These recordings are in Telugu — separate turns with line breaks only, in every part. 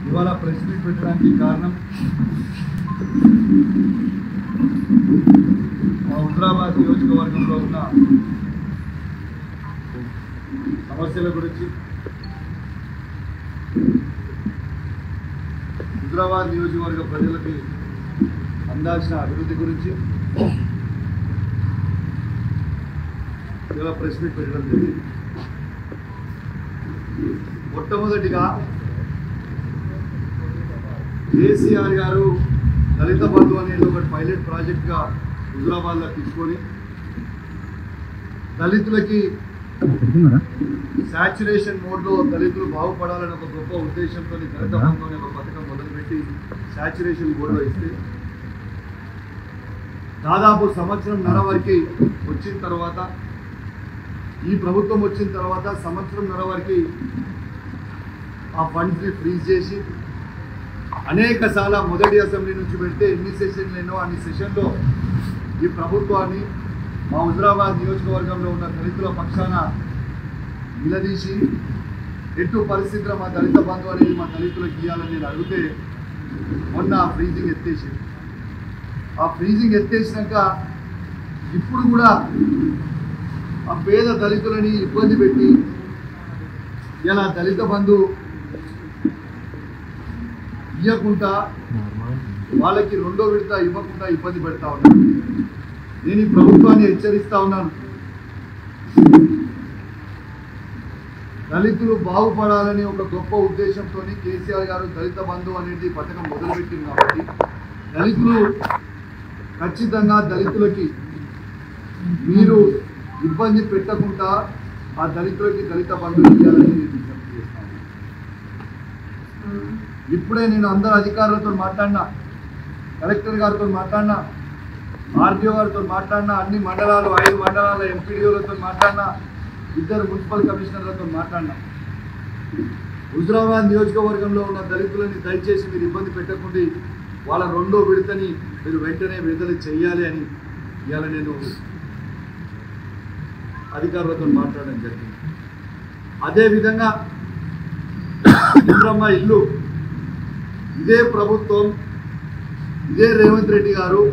ఇవాళ ప్రెస్ మీట్ పెట్టడానికి కారణం మా హుజరాబాద్ నియోజకవర్గంలో ఉన్న సమస్యల గురించి, హుజరాబాద్ నియోజకవర్గ ప్రజలకి అందాల్సిన అభివృద్ధి గురించి ఇలా ప్రెస్ మీట్ పెట్టడం జరిగింది. మొట్టమొదటిగా కేసీఆర్ గారు దళిత బంధు అనేది ఒకటి పైలట్ ప్రాజెక్ట్గా హుజరాబాద్లో తీసుకొని దళితులకి సాచురేషన్ మోడ్లో దళితులు బాగుపడాలని ఒక గొప్ప ఉద్దేశంతో దళిత బంధు అనే ఒక పథకం మొదలుపెట్టి సాచురేషన్ మోడ్లో ఇస్తే దాదాపు సంవత్సరంన్నర వరకు వచ్చిన తర్వాత, ఈ ప్రభుత్వం వచ్చిన తర్వాత సంవత్సరంన్నర వరకు ఆ ఫండ్స్ని ఫ్రీజ్ చేసి అనేక సార్లు మొదటి అసెంబ్లీ నుంచి పెడితే ఎన్ని సెషన్లు ఎన్నో అన్ని సెషన్లో ఈ ప్రభుత్వాన్ని మా హుజరాబాద్ నియోజకవర్గంలో ఉన్న దళితుల పక్షాన నిలదీసి ఎటు పరిస్థితుల్లో మా దళిత బంధు అనేది మా దళితులకు ఇవ్వాలని నేను అడిగితే మొన్న ఫ్రీజింగ్ ఎత్తేసి, ఆ ఫ్రీజింగ్ ఎత్తేసినాక ఇప్పుడు కూడా ఆ పేద దళితులని ఇబ్బంది పెట్టి ఇలా దళిత బంధు ఇవ్వకుండా వాళ్ళకి రెండో విడత ఇవ్వకుండా ఇబ్బంది పెడతా ఉన్నాను. నేను ఈ ప్రభుత్వాన్ని హెచ్చరిస్తా ఉన్నాను, దళితులు బాగుపడాలని ఒక గొప్ప ఉద్దేశంతో కేసీఆర్ గారు దళిత బంధు అనేది పథకం మొదలుపెట్టింది కాబట్టి దళితులు ఖచ్చితంగా దళితులకి మీరు ఇబ్బంది పెట్టకుండా ఆ దళితులకి దళిత బంధు ఇవ్వాలని నేను విజ్ఞప్తి చేస్తాను. ఇప్పుడే నేను అందరు అధికారులతో మాట్లాడినా, కలెక్టర్ గారితో మాట్లాడినా, ఆర్డీఓ గారితో మాట్లాడినా, అన్ని మండలాలు 5 మండలాల ఎంపీడీఓలతో మాట్లాడినా, 2 మున్సిపల్ కమిషనర్లతో మాట్లాడినా. హుజరాబాద్ నియోజకవర్గంలో ఉన్న దళితులని దయచేసి మీరు ఇబ్బంది పెట్టకుండా వాళ్ళ రెండో విడతని మీరు వెంటనే విడుదల చేయాలి అని ఇవాళ నేను అధికారులతో మాట్లాడడం జరిగింది. అదేవిధంగా ఇంద్రమ్మ ఇల్లు ఇదే ప్రభుత్వం, ఇదే రేవంత్ రెడ్డి గారు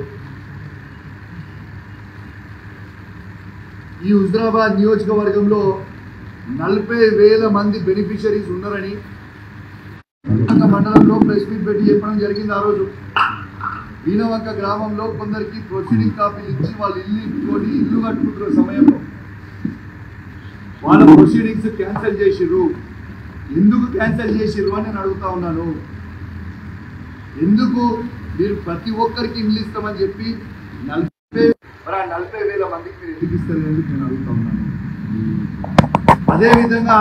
ఈ హుజరాబాద్ నియోజకవర్గంలో 40,000 మంది బెనిఫిషరీస్ ఉన్నారని మండలంలో ప్రెస్ మీట్ పెట్టి చెప్పడం జరిగింది. ఆ రోజు వీణవంక గ్రామంలో కొందరికి ప్రొసీడింగ్ కాపీలు ఇచ్చి వాళ్ళు ఇల్లు కట్టుకుంటున్న సమయంలో వాళ్ళ ప్రొసీడింగ్స్ క్యాన్సిల్ చేసిర్రు. ఎందుకు క్యాన్సిల్ చేసిర్రు అని నేను అడుగుతా ఉన్నాను. ఎందుకు మీరు ప్రతి ఒక్కరికి ఇల్లు ఇస్తామని చెప్పి 40,000 మందికి మీరు ఎందుకు ఇస్తారు ఎందుకు నేను అడుగుతా ఉన్నాను. అదేవిధంగా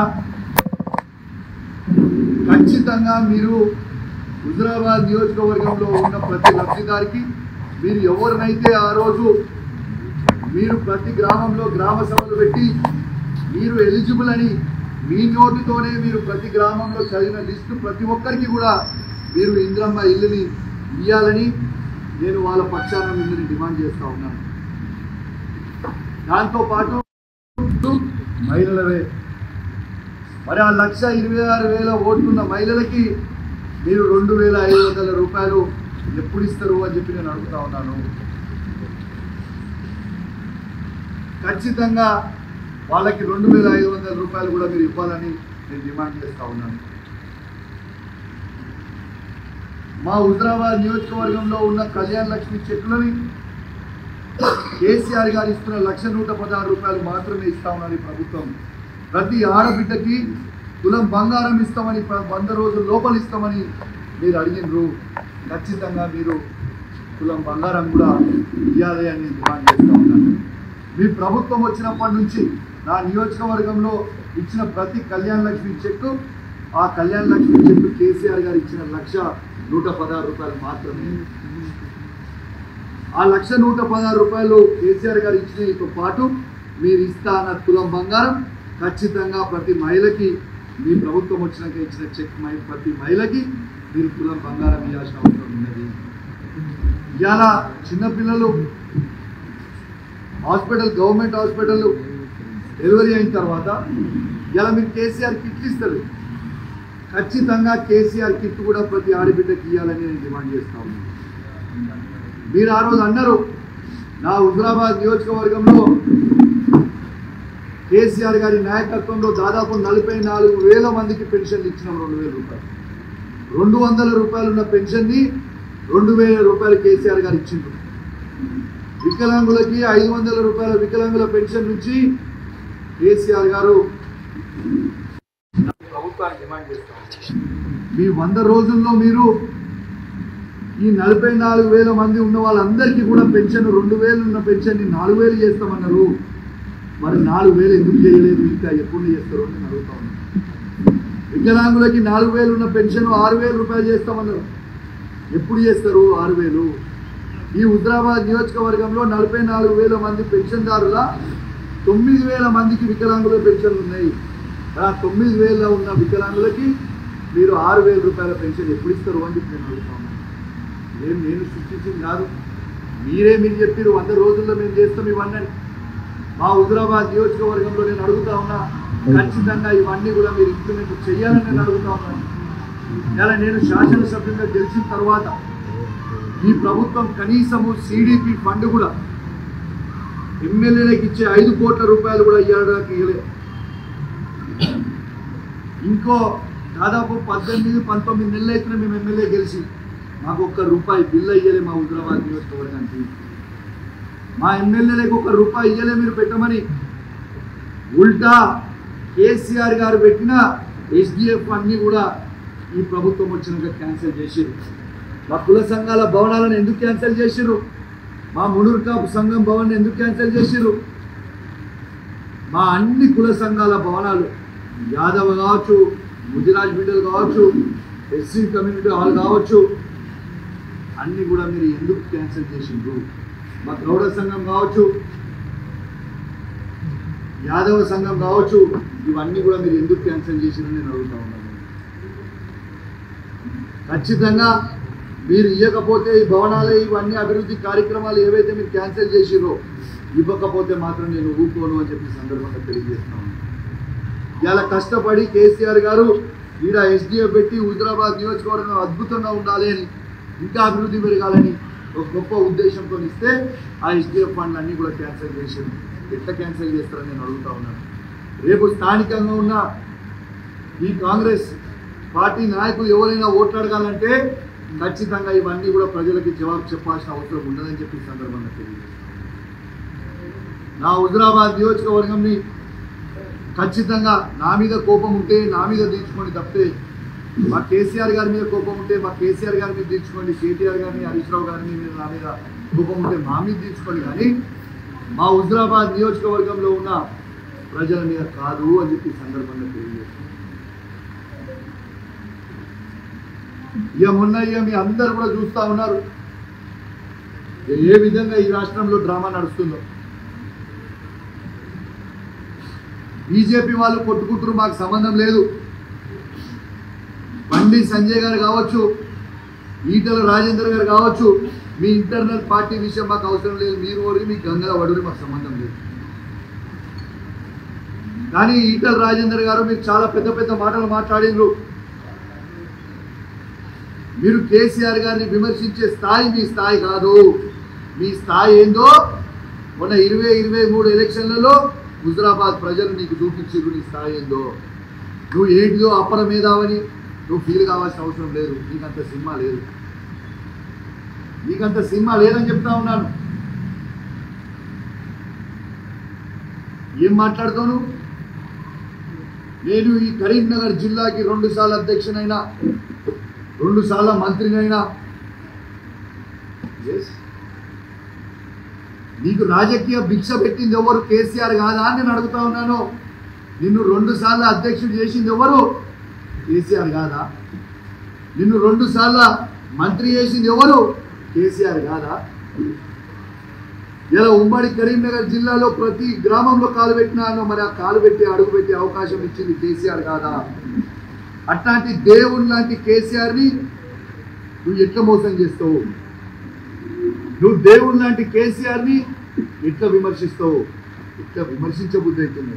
ఖచ్చితంగా మీరు హుజరాబాద్ నియోజకవర్గంలో ఉన్న ప్రతి లబ్ధిదారికి మీరు ఎవరినైతే ఆ రోజు మీరు ప్రతి గ్రామంలో గ్రామ సభలు పెట్టి మీరు ఎలిజిబుల్ అని మీ నోటితోనే మీరు ప్రతి గ్రామంలో చదివిన లిస్టు ప్రతి ఒక్కరికి కూడా మీరు ఇంద్రమ్మ ఇల్లుని ఇవ్వాలని నేను వాళ్ళ పక్షాన మిమ్మల్ని డిమాండ్ చేస్తూ ఉన్నాను. దాంతోపాటు మహిళలవే మరి ఆ 1,26,000 ఓట్లున్న మహిళలకి మీరు 2,500 రూపాయలు ఎప్పుడు ఇస్తారు అని చెప్పి నేను అడుగుతా ఉన్నాను. ఖచ్చితంగా వాళ్ళకి 2,500 రూపాయలు కూడా మీరు ఇవ్వాలని నేను డిమాండ్ చేస్తూ ఉన్నాను. మా హుజరాబాద్ నియోజకవర్గంలో ఉన్న కళ్యాణ్ లక్ష్మి చెక్కులని కేసీఆర్ గారు ఇస్తున్న 1,116 రూపాయలు మాత్రమే ఇస్తా ఉన్నారు ఈ ప్రభుత్వం. ప్రతి ఆడబిడ్డకి తులం బంగారం ఇస్తామని 100 రోజుల లోపల ఇస్తామని మీరు అడిగినరు. ఖచ్చితంగా మీరు తులం బంగారం కూడా ఇవ్వాలి అని డిమాండ్ చేస్తూ ఉన్నాను. మీ ప్రభుత్వం వచ్చినప్పటి నుంచి నా నియోజకవర్గంలో ఇచ్చిన ప్రతి కళ్యాణ్ లక్ష్మి చెక్కు, ఆ కళ్యాణ్ లక్ష్మి చెక్కు కేసీఆర్ గారు ఇచ్చిన 1,116 రూపాయలు మాత్రమే. ఆ 1,116 రూపాయలు కేసీఆర్ గారు ఇచ్చినతో పాటు మీరు ఇస్తా అన్న తులం బంగారం ఖచ్చితంగా ప్రతి మహిళకి మీ ప్రభుత్వం వచ్చినాక ఇచ్చిన చెక్ ప్రతి మహిళకి మీరు తులం బంగారం ఇవ్వాల్సిన అవసరం ఉన్నది. ఇవాళ చిన్నపిల్లలు హాస్పిటల్, గవర్నమెంట్ హాస్పిటల్ డెలివరీ అయిన తర్వాత ఇలా మీరు కేసీఆర్ కిట్లు ఇస్తారు. ఖచ్చితంగా కేసీఆర్ కిట్ కూడా ప్రతి ఆడబిడ్డకి ఇవ్వాలని నేను డిమాండ్ చేస్తా ఉన్నాను. మీరు ఆ రోజు అన్నారు నా హుజరాబాద్ నియోజకవర్గంలో కేసీఆర్ గారి నాయకత్వంలో దాదాపు 44,000 మందికి పెన్షన్లు ఇచ్చినాం. 2,000 రూపాయలు 200 రూపాయలు ఉన్న పెన్షన్ని 2,000 రూపాయలు కేసీఆర్ గారు ఇచ్చిండ్రు. వికలాంగులకి 500 రూపాయల వికలాంగుల పెన్షన్ నుంచి కేసీఆర్ గారు ప్రభుత్వాన్ని డిమాండ్ చేస్తారు. మీ 100 రోజుల్లో మీరు ఈ 44,000 మంది ఉన్న వాళ్ళందరికీ కూడా పెన్షన్ 2,000 ఉన్న పెన్షన్ని 4,000 చేస్తామన్నారు. మరి 4,000 ఎందుకు చేయలేదు, ఇంకా ఎప్పుడు చేస్తారు అని అడుగుతా ఉన్నాను. వికలాంగులకి 4,000 ఉన్న పెన్షన్ 6,000 రూపాయలు చేస్తామన్నారు. ఎప్పుడు చేస్తారు 6,000? ఈ హుజరాబాద్ నియోజకవర్గంలో 44,000 మంది పెన్షన్దారుల 9,000 మందికి వికలాంగుల పెన్షన్లు ఉన్నాయి. ఆ 9,000 ఉన్న వికలాంగులకి మీరు 6,000 రూపాయల పెన్షన్ ఎప్పుడు ఇస్తారు అని చెప్పి నేను అడుగుతా ఉన్నాను. నేను సృష్టించింది కాదు, మీరు చెప్పారు 100 రోజుల్లో మేము చేస్తాం ఇవన్నీ. మా హుజరాబాద్ నియోజకవర్గంలో నేను అడుగుతా ఉన్నా, ఖచ్చితంగా ఇవన్నీ కూడా మీరు ఇంప్లిమెంట్ చేయాలని నేను అడుగుతా ఉన్నాను. ఇలా నేను శాసనసభ్యులుగా గెలిచిన తర్వాత ఈ ప్రభుత్వం కనీసము సిడిపి ఫండ్ కూడా ఎమ్మెల్యేలకు ఇచ్చే 5 కోట్ల రూపాయలు కూడా ఇవ్వడానికి ఇవ్వలేదు. ఇంకో దాదాపు 18-19 నెలలు అయితే మేము ఎమ్మెల్యే గెలిచి మాకు ₹1 బిల్లు ఇయ్యలే. మా హుజరాబాద్ నియోజకవర్గానికి మా ఎమ్మెల్యేలకు ₹1 ఇయ్యలే మీరు పెట్టమని. ఉల్టా కేసీఆర్ గారు పెట్టిన ఎస్డిఎఫ్ అన్నీ కూడా ఈ ప్రభుత్వం వచ్చినాక క్యాన్సిల్ చేసిరు. మా కుల సంఘాల భవనాలను ఎందుకు క్యాన్సిల్ చేసిరు? మా మునూర్ కాపు సంఘం భవన్ ఎందుకు క్యాన్సిల్ చేసిరు? మా అన్ని కుల సంఘాల భవనాలు యాదవ్ కావచ్చు, ముదిరాజ్ బిడ్డలు కావచ్చు, ఎస్సీ కమ్యూనిటీ హాల్ కావచ్చు, అన్నీ కూడా మీరు ఎందుకు క్యాన్సిల్ చేసిండ్రు? మా గౌడ సంఘం కావచ్చు, యాదవ సంఘం కావచ్చు, ఇవన్నీ కూడా మీరు ఎందుకు క్యాన్సిల్ చేసిండ్రని నేను అడుగుతా ఉన్నాను. ఖచ్చితంగా మీరు ఇవ్వకపోతే ఈ భవనాలు ఇవన్నీ అభివృద్ధి కార్యక్రమాలు ఏవైతే మీరు క్యాన్సిల్ చేసిరో ఇవ్వకపోతే మాత్రం నేను ఊరుకోను అని చెప్పి సందర్భంగా తెలియజేస్తున్నాను. ఇలా కష్టపడి కేసీఆర్ గారు ఈడ ఎస్డిఎఫ్ పెట్టి హుజరాబాద్ నియోజకవర్గం అద్భుతంగా ఉండాలి అని, ఇంకా అభివృద్ధి పెరగాలని ఒక గొప్ప ఉద్దేశంతో ఇస్తే ఆ ఎస్డిఎఫ్ ఫండ్లు అన్నీ కూడా క్యాన్సిల్ చేశారు. ఎట్లా క్యాన్సిల్ చేస్తారని నేను అడుగుతా ఉన్నాను. రేపు స్థానికంగా ఉన్న ఈ కాంగ్రెస్ పార్టీ నాయకులు ఎవరైనా ఓట్లు అడగాలంటే ఖచ్చితంగా ఇవన్నీ కూడా ప్రజలకి జవాబు చెప్పాల్సిన అవసరం ఉండదని చెప్పి సందర్భంగా తెలియజేస్తాను. నా హుజరాబాద్ నియోజకవర్గంని ఖచ్చితంగా నా మీద కోపం ఉంటే నా మీద తీర్చుకోండి తప్పితే, మా కేసీఆర్ గారి మీద కోపం ఉంటే మా కేసీఆర్ గారి మీద తీర్చుకోండి, కేటీఆర్ గారిని హరీష్ రావు గారిని మీద నా మీద కోపం ఉంటే మా మీద తీర్చుకోండి, కానీ మా హుజరాబాద్ నియోజకవర్గంలో ఉన్న ప్రజల మీద కాదు అని చెప్పి సందర్భంగా తెలియజేస్తాను. మొన్న మీ అందరు కూడా చూస్తూ ఉన్నారు ఏ విధంగా ఈ రాష్ట్రంలో డ్రామా నడుస్తుందో. బీజేపీ వాళ్ళు కొట్టుకుంటారు, మాకు సంబంధం లేదు. బండి సంజయ్ గారు కావచ్చు, ఈటల రాజేందర్ గారు కావచ్చు, మీ ఇంటర్నల్ పార్టీ విషయం మాకు అవసరం లేదు. మీరు ఓడి మీ గంగల వడురు మాకు సంబంధం లేదు. కానీ ఈటల రాజేందర్ గారు మీరు చాలా పెద్ద పెద్ద మాటలు మాట్లాడిండ్రు. మీరు కేసీఆర్ గారిని విమర్శించే స్థాయి మీ స్థాయి కాదు. మీ స్థాయి ఏందో మొన్న 2023 ఎలక్షన్లలో హుజరాబాద్ ప్రజలు నీకు చూపించారు. నీ స్థాయి ఏందో, నువ్వు ఏంటిదో అపర మేధావని నువ్వు ఫీల్ కావాల్సిన అవసరం లేదు. నీకంత సినిమా లేదు, నీకంత సినిమా లేదని చెప్తా ఉన్నాను. ఏం మాట్లాడుతాను? నేను ఈ కరీంనగర్ జిల్లాకి 2 సార్లు అధ్యక్షునైనా, 2 సార్ల మంత్రినైనా. నీకు రాజకీయ భిక్ష పెట్టింది ఎవరు? కేసీఆర్ కాదా అని నేను అడుగుతా ఉన్నాను. నిన్ను 2 సార్లు అధ్యక్షుడు చేసింది ఎవరు? కేసీఆర్ కాదా? నిన్ను 2 సార్ల మంత్రి చేసింది ఎవరు? కేసీఆర్ కాదా? ఇలా ఉమ్మడి కరీంనగర్ జిల్లాలో ప్రతి గ్రామంలో కాలు పెట్టినాను, మరి ఆ కాలు పెట్టి అడుగు పెట్టే అవకాశం ఇచ్చింది కేసీఆర్ కాదా? అట్లాంటి దేవుడు లాంటి కేసీఆర్ని నువ్వు ఎట్లా మోసం చేస్తావు? నువ్వు దేవుడు లాంటి కేసీఆర్ని ఎట్లా విమర్శిస్తావు? ఎట్లా విమర్శించబుద్ధి అవుతుంది?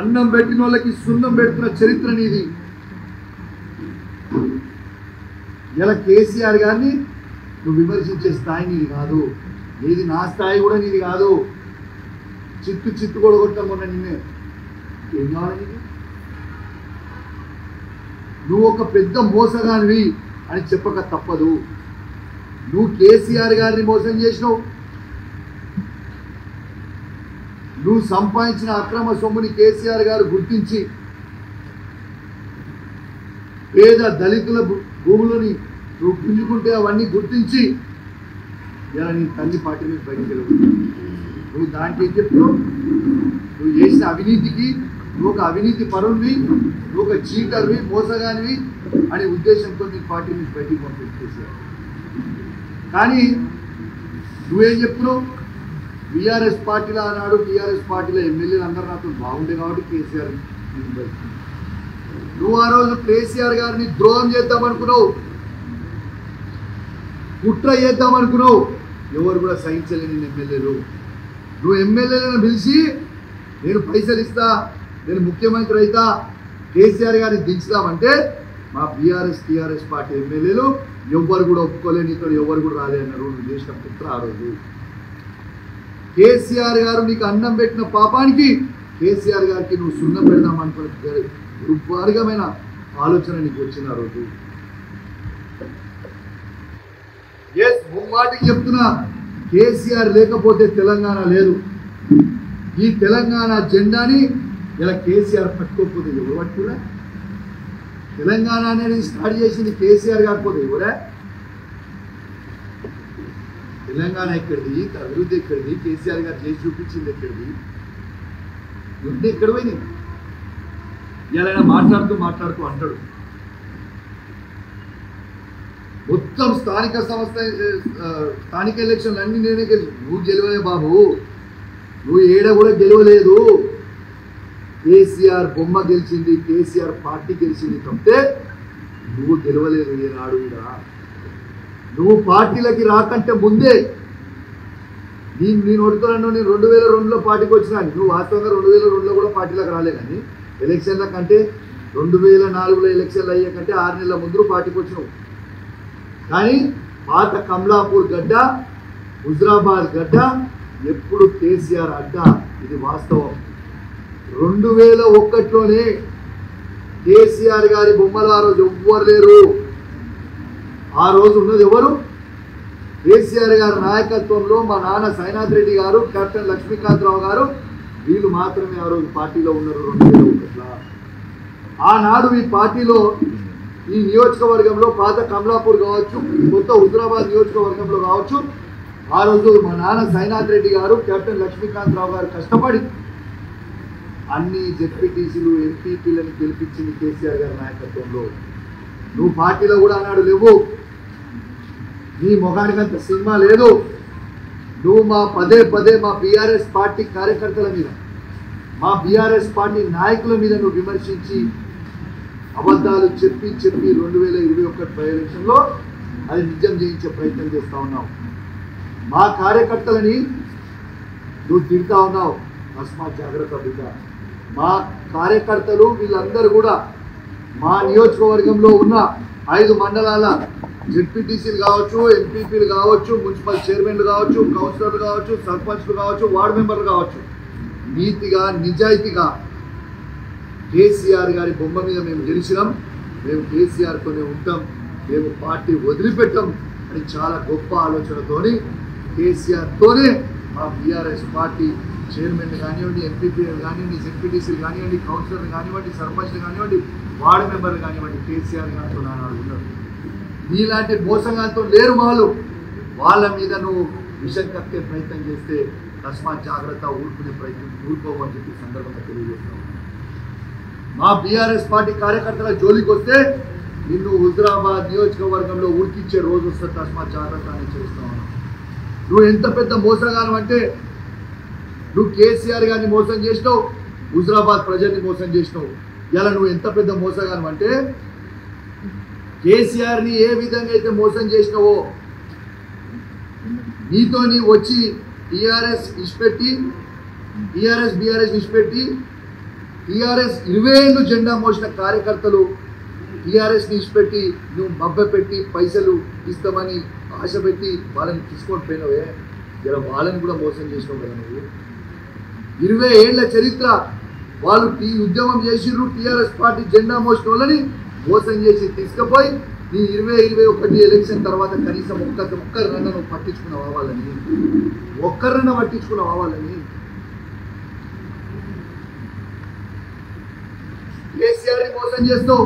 అన్నం పెట్టిన వాళ్ళకి సున్నం పెడుతున్న చరిత్ర నీది. ఇలా కేసీఆర్ గారిని నువ్వు విమర్శించే స్థాయి నీది కాదు. నీది నా స్థాయి కూడా నీది కాదు. చిత్తు కూడా కొట్టాం మొన్న నిన్నే. ఏం కావాలి నీకు? నువ్వు ఒక పెద్ద మోసగానివి అని చెప్పక తప్పదు. నువ్వు కేసీఆర్ గారిని మోసం చేసినావు. నువ్వు సంపాదించిన అక్రమ సొమ్ముని కేసీఆర్ గారు గుర్తించి పేద దళితుల భూములని నువ్వు పుంజుకుంటే అవన్నీ గుర్తించి ఇలా నీ తల్లి పార్టీ మీద బయటికి వెళ్ళవు. నువ్వు దాంట్లో ఏం చెప్తున్నావు? నువ్వు చేసిన అవినీతికి నువ్వు ఒక అవినీతి పరుణ్వి, నువ్వు ఒక చీటర్వి, మోసగానివి అనే ఉద్దేశంతో నీ పార్టీ నుంచి బయటికి పంపించేసారు. కానీ నువ్వేం చెప్తున్నావు? టీఆర్ఎస్ పార్టీలో అన్నాడు, టీఆర్ఎస్ పార్టీలో ఎమ్మెల్యేలు అందరూ నాతో బాగుండే కాబట్టి కేసీఆర్. నువ్వు ఆ రోజు కేసీఆర్ గారిని ద్రోహం చేద్దామనుకున్నావు, కుట్ర చేద్దామనుకున్నావు. ఎవరు కూడా సహించలేని ఎమ్మెల్యేలు. నువ్వు ఎమ్మెల్యేలను పిలిచి నేను పైసలు ఇస్తా, నేను ముఖ్యమంత్రి అయితా, కేసీఆర్ గారిని దించుదామంటే మా టీఆర్ఎస్ పార్టీ ఎమ్మెల్యేలు ఎవ్వరు కూడా ఒప్పుకోలేని, ఇక్కడ ఎవరు కూడా రాలేదన్నారు. నువ్వు చేసిన కుట్ర ఆ రోజు. కేసీఆర్ గారు నీకు అన్నం పెట్టిన పాపానికి కేసీఆర్ గారికి నువ్వు సున్నం పెడదాం అనుకున్న దుర్మార్గమైన ఆలోచన నీకు వచ్చిన ఆ రోజు. ముమ్మాటికి చెప్తున్నా, కేసీఆర్ లేకపోతే తెలంగాణ లేదు. ఈ తెలంగాణ జెండాని ఇలా కేసీఆర్ పట్టుకోకపోతే ఎవరు పట్టుకురా? తెలంగాణ అనేది స్టార్ట్ చేసింది కేసీఆర్ కాకపోతే ఎవరా? తెలంగాణ ఎక్కడిది, అభివృద్ధి ఎక్కడిది, కేసీఆర్ గారు చేసి చూపించింది ఎక్కడిది, ఇవన్నీ ఎక్కడ పోయినాయి? ఇలా మాట్లాడుతూ అంటాడు మొత్తం స్థానిక ఎలక్షన్లు అన్నీ నేనే గెలిచి. నువ్వు గెలవలే బాబు, నువ్వు ఏడ కూడా గెలవలేదు. కేసీఆర్ బొమ్మ గెలిచింది, కేసీఆర్ పార్టీ గెలిచింది తప్పితే నువ్వు గెలవలేదు ఏనాడు కూడా. నువ్వు పార్టీలకి రాకంటే ముందే నేను ఒడుతున్నాను. నేను 2002లో పార్టీకి వచ్చినా. నువ్వు వాస్తవంగా 2002లో కూడా పార్టీలకు రాలే. కానీ ఎలక్షన్ల కంటే 2004లో ఎలక్షన్లు అయ్యే కంటే 6 నెలల ముందు పార్టీకి వచ్చినావు. కానీ పాత కమలాపూర్ గడ్డ, హుజరాబాద్ గడ్డ ఎప్పుడు కేసీఆర్ అడ్డ. ఇది వాస్తవం. 2001లోనే కేసీఆర్ గారి బొమ్మలు ఆ రోజు ఎవ్వరు లేరు. ఆ రోజు ఉన్నది ఎవరు? కేసీఆర్ గారి నాయకత్వంలో మా నాన్న సైనాథ్ రెడ్డి గారు, కెప్టెన్ లక్ష్మీకాంతరావు గారు, వీళ్ళు మాత్రమే ఆ రోజు పార్టీలో ఉన్నారు. 2001లో ఆనాడు ఈ పార్టీలో ఈ నియోజకవర్గంలో పాత కమలాపూర్ కావచ్చు, కొత్త హుజరాబాద్ నియోజకవర్గంలో కావచ్చు, ఆ రోజు మా నాన్న సైనాథ్ రెడ్డి గారు, కెప్టెన్ లక్ష్మీకాంతరావు గారు కష్టపడి అన్ని జెడ్పీటీసీలు, ఎంపీపీలను గెలిపించింది కేసీఆర్ గారి నాయకత్వంలో. నువ్వు పార్టీలో కూడా అన్నాడు లేవు. నీ మొగానికంత సినిమా లేదు. నువ్వు మా పదే మా బీఆర్ఎస్ పార్టీ కార్యకర్తల మీద, మా బీఆర్ఎస్ పార్టీ నాయకుల మీద నువ్వు విమర్శించి అబద్ధాలు చెప్పి 2021 బై ఎలక్షన్లో అది నిజం చేయించే ప్రయత్నం చేస్తూ ఉన్నావు. మా కార్యకర్తలని నువ్వు తింటా ఉన్నావు. తస్మాత్ జాగ్రత్త బిడ్డ. మా కార్యకర్తలు వీళ్ళందరూ కూడా మా నియోజకవర్గంలో ఉన్న 5 మండలాల జెడ్పీటీసీలు కావచ్చు, ఎంపీపీలు కావచ్చు, మున్సిపల్ చైర్మన్లు కావచ్చు, కౌన్సిలర్లు కావచ్చు, సర్పంచ్లు కావచ్చు, వార్డు మెంబర్లు కావచ్చు, నీతిగా నిజాయితీగా కేసీఆర్ గారి బొమ్మ మీద మేము గెలిచినాం, మేము కేసీఆర్తోనే ఉంటాం, మేము పార్టీ వదిలిపెట్టాం అని చాలా గొప్ప ఆలోచనతోని కేసీఆర్తోనే మా బీఆర్ఎస్ పార్టీ చైర్మన్ కానివ్వండి, ఎంపీపీలు కానివ్వండి, జెడ్పీటీసీలు కానివ్వండి, కౌన్సిలర్లు కానివ్వండి, సర్పంచ్లు కానివ్వండి, వార్డు మెంబర్లు కానివ్వండి, కేసీఆర్ గారితో నానాడు ఉన్నారు. నీలాంటి మోసంగాతో లేరు వాళ్ళ మీద నువ్వు విషం కక్కే ప్రయత్నం చేస్తే తస్మాత్ జాగ్రత్త, ఊరుకునే ప్రయత్నం ఊరుకోవని చెప్పి సందర్భంగా తెలియజేస్తాం. మా బీఆర్ఎస్ పార్టీ కార్యకర్తల జోలికి వస్తే నిన్ను హుజరాబాద్ నియోజకవర్గంలో ఉరికిచ్చే రోజు వస్తే తస్మాత్ జాగ్రత్త అని చేస్తా ఉన్నావు. నువ్వు ఎంత పెద్ద మోసగానం అంటే నువ్వు కేసీఆర్ గారిని మోసం చేసినావు, హుజరాబాద్ ప్రజల్ని మోసం చేసినావు. ఇలా నువ్వు ఎంత పెద్ద మోసగానం అంటే కేసీఆర్ని ఏ విధంగా అయితే మోసం చేసినావో నీతో వచ్చి టీఆర్ఎస్ బీఆర్ఎస్ ఇచ్చిపెట్టి టీఆర్ఎస్ 20 ఏళ్ళు జెండా మోసిన కార్యకర్తలు టీఆర్ఎస్ని ఇచ్చిపెట్టి నువ్వు మభ్యపెట్టి పైసలు ఇస్తామని ఆశ పెట్టి వాళ్ళని తీసుకొని పోయినవే, ఇలా వాళ్ళని కూడా మోసం చేసినావు కదా నువ్వు. 20 ఏళ్ల చరిత్ర వాళ్ళు ఉద్యమం చేసిర్రు, టీఆర్ఎస్ పార్టీ జెండా మోసిన వాళ్ళని మోసం చేసి తీసుకుపోయి నీ 2021 ఎలక్షన్ తర్వాత కనీసం ఒక్కరినన్నా నువ్వు పట్టించుకున్నావా వాళ్ళని? ఒక్కరినన్నా పట్టించుకున్నావా వాళ్ళని? కేసీఆర్ని మోసం చేస్తావు,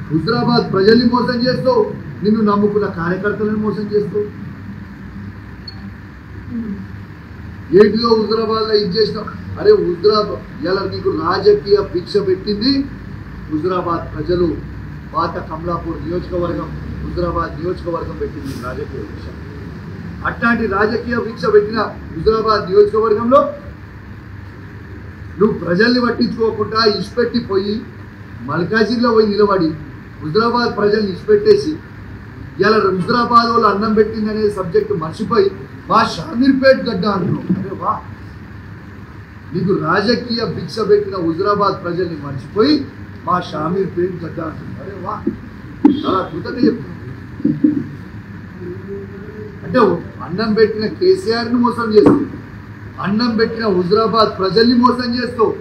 హుజరాబాద్ ప్రజల్ని మోసం చేస్తావు, నిన్ను నమ్ముకున్న కార్యకర్తలను మోసం చేస్తావు. ఏటిలో హుజరాబాద్లో ఇది చేసినావు. అరే హుజరాబాద్ ఇలా నీకు రాజకీయ భిక్ష పెట్టింది హుజరాబాద్ ప్రజలు. పాత కమలాపూర్ నియోజకవర్గం, హుజరాబాద్ నియోజకవర్గం పెట్టింది రాజకీయ భిక్ష. అట్లాంటి రాజకీయ భిక్ష పెట్టిన హుజరాబాద్ నియోజకవర్గంలో నువ్వు ప్రజల్ని పట్టించుకోకుండా ఇష్టపెట్టిపోయి మల్కాజిగిరిలో పోయి నిలబడి హుజరాబాద్ ప్రజల్ని ఇష్టపెట్టేసి ఇలా హుజరాబాద్ వాళ్ళు అన్నం పెట్టిందనే సబ్జెక్టు మర్చిపోయి మా షామీర్పేట్ గడ్డ అంటున్నావు. అరే వా, నీకు రాజకీయ భిక్ష పెట్టిన హుజరాబాద్ ప్రజల్ని మర్చిపోయి మా షామీర్పేట్ గడ్డ అంటున్నావు. అరే వా, చాలా అద్భుతంగా చెప్తున్నావు. అంటే అన్నం పెట్టిన కేసీఆర్ని మోసం చేస్తావు, అన్నం పెట్టిన హుజరాబాద్ ప్రజల్ని మోసం చేస్తావు,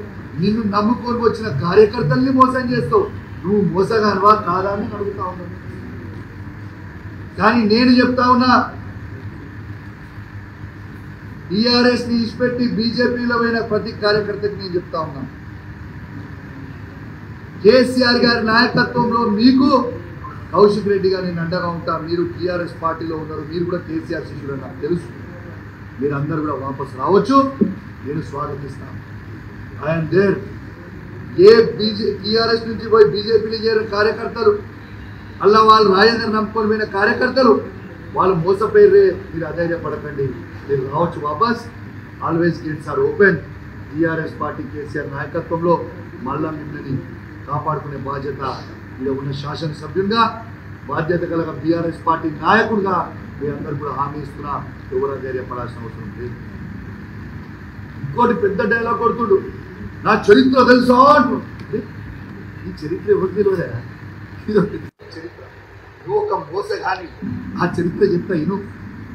నిన్ను నమ్ముకొని వచ్చిన కార్యకర్తల్ని మోసం చేస్తావు. నువ్వు మోసగానివా కాదా అని అడుగుతా ఉన్నాను. కానీ నేను చెప్తా ఉన్నా, టీఆర్ఎస్ని ఇచ్చిపెట్టి బీజేపీలో పోయిన ప్రతి కార్యకర్తకి నేను చెప్తా ఉన్నా, కేసీఆర్ గారి నాయకత్వంలో మీకు కౌశిక్ రెడ్డి గారు నేను అండగా ఉంటా. మీరు టీఆర్ఎస్ పార్టీలో ఉన్నారు, మీరు కూడా కేసీఆర్ శిష్యులు నాకు తెలుసు. మీరు అందరూ కూడా వాపసు రావచ్చు, నేను స్వాగతిస్తాను. I'm there. ఏ టీఆర్ఎస్ నుంచి పోయి బీజేపీలో చేరిన కార్యకర్తలు, అలా వాళ్ళు రాజేంద్ర నమ్ముకొని పోయిన కార్యకర్తలు వాళ్ళు మోసపోయిర్రే, మీరు అధైర్యపడకండి, మీరు రావచ్చు వాపస్. Always gates are open. TRS party KCR నాయకత్వంలో మళ్ళా మిమ్మల్ని కాపాడుకునే బాధ్యత ఇక్కడ ఉన్న శాసనసభ్యునిగా, బాధ్యత కలగ టీఆర్ఎస్ పార్టీ నాయకుడిగా మీ అందరూ కూడా హామీ ఇస్తున్నా. ఎవరు ధైర్యపడాల్సిన అవసరం లేదు. ఇంకోటి పెద్ద డైలాగ్ కొడుతుడు, నా చరిత్ర తెలుసా అంటు. ఈ చరిత్ర ఎవరు తెలియదా? ఇదో చరిత్ర. నువ్వు ఒక మోస కానీ ఆ చరిత్ర చెప్తా ఇను,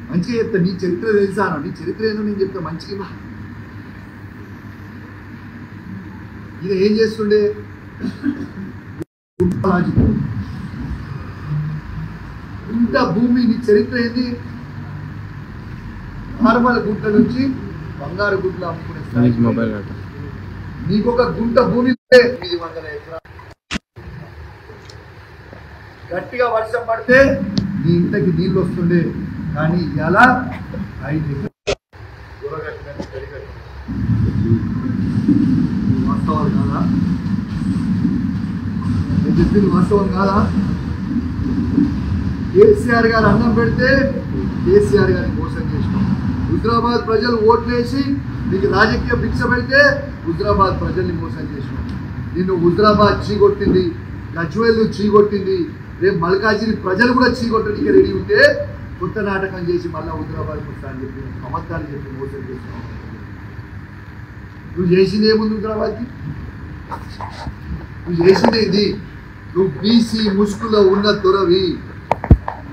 మంచిగా చెప్తా. నీ చరిత్ర తెలుసా? నీ చరిత్ర ఏందో నేను చెప్తా మంచిగా. ఈయన ఏం చేస్తుండే? గుంట భూమి. నీ చరిత్ర ఏంది? నార్మల్ గుంట నుంచి బంగారు గుంటలు అమ్ముకునే. నీకు ఒక గుంట భూమి 800 ఎకరాలు. గట్టిగా వర్షం పడితే నీ ఇంటికి నీళ్ళు వస్తుండే, కానీ ఇలా 5 ఎకరాలు వాస్తవాలు కాదా? నేను చెప్పింది వాస్తవం కాదా? కేసీఆర్ గారు అన్నం పెడితే కేసీఆర్ గారిని మోసం చేసినాం. హుజరాబాద్ ప్రజలు ఓట్లేసి నీకు రాజకీయ భిక్ష పెడితే హుజరాబాద్ ప్రజల్ని మోసం చేసినాం. నిన్ను హుజరాబాద్ చీగొట్టింది, గజ్వేల్ చీగొట్టింది, రేపు మల్కాజిగిరి ప్రజలు కూడా చీగొట్టడానికి రెడీ ఉంటే కొత్త నాటకం చేసి మళ్ళీ హుజరాబాద్ వస్తా అని చెప్పి అబద్ధాలు చెప్పి మోసం చేసినాం. నువ్వు చేసింది ఏముంది హుజరాబాద్కి? నువ్వు చేసింది ఏంది? నువ్వు బీసీ ముసుగులో ఉన్న దొరవి,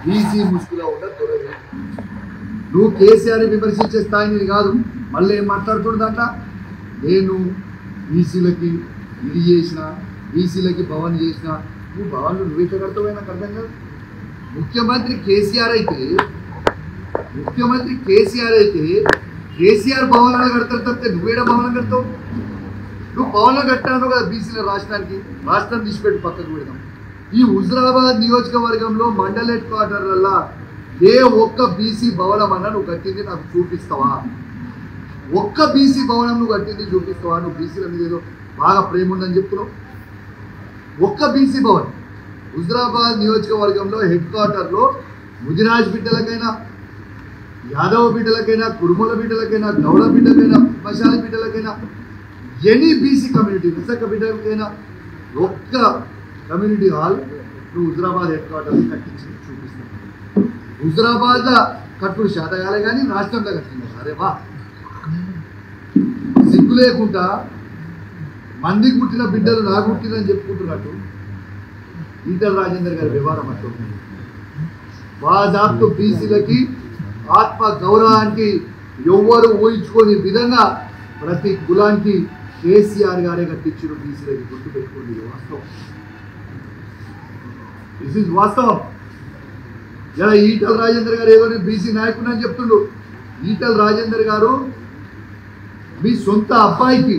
బీసీ ముసుగులో ఉన్న దొరవి. నువ్వు కేసీఆర్ని విమర్శించే స్థాయిని కాదు. మళ్ళీ ఏం మాట్లాడుతుండదంట? నేను బీసీలకి ఇది చేసిన, బీసీలకి భవన్ చేసిన. నువ్వు భవన్లు నువ్వెట్లా కడతావు? నాకు అర్థం కాదు. ముఖ్యమంత్రి కేసీఆర్ అయితే కేసీఆర్ భవనాలు కడతారు తప్పితే నువ్వేడ భవనం కడతావు? నువ్వు భవనం కట్టాను కదా బీసీల రాష్ట్రానికి. రాష్ట్రం తీసిపెట్టి పక్కకు పెడతాం. ఈ హుజరాబాద్ నియోజకవర్గంలో మండల్ హెడ్ క్వార్టర్లలో ఏ ఒక్క బీసీ భవనం అన్నా నువ్వు కట్టింది నాకు చూపిస్తావా? ఒక్క బీసీ భవనం నువ్వు కట్టింది చూపిస్తావా? నువ్వు బీసీల మీద ఏదో బాగా ప్రేమ ఉందని చెప్తున్నావు. ఒక్క బీసీ భవన్ హుజరాబాద్ నియోజకవర్గంలో హెడ్ క్వార్టర్లో ముదిరాజ్ బిడ్డలకైనా, యాదవ బిడ్డలకైనా, కురుమల బిడ్డలకైనా, గౌడ బిడ్డలకైనా, మశాలి బిడ్డలకైనా, ఎనీ బీసీ కమ్యూనిటీ విశాఖ బిడ్డలకైనా ఒక్క కమ్యూనిటీ హాల్ నువ్వు హుజరాబాద్ హెడ్ క్వార్టర్ని కట్టించి చూపిస్తావు. హుజరాబాద్ కట్టుడు శాతగాలే కానీ రాష్ట్రంలో కట్టింది. అరే వా, సిగ్గు లేకుండా మందికి పుట్టిన బిడ్డలు నాకు పుట్టినని చెప్పుకుంటున్నట్టు ఈటల రాజేందర్ గారి వ్యవహారం అట్లా బాజాబ్తు బీసీలకి ఆత్మ గౌరవానికి ఎవ్వరు ఊహించుకోని విధంగా ప్రతి కులానికి కేసీఆర్ గారే కట్టించారు. బీసీలకి గుర్తు పెట్టుకోండి, వాస్తవం. దిస్ ఇస్ వాస్తవం. ఇలా ఈటల రాజేందర్ గారు ఏదో బీసీ నాయకుడు అని చెప్తుండు. ఈటల రాజేందర్ గారు మీ సొంత అబ్బాయికి,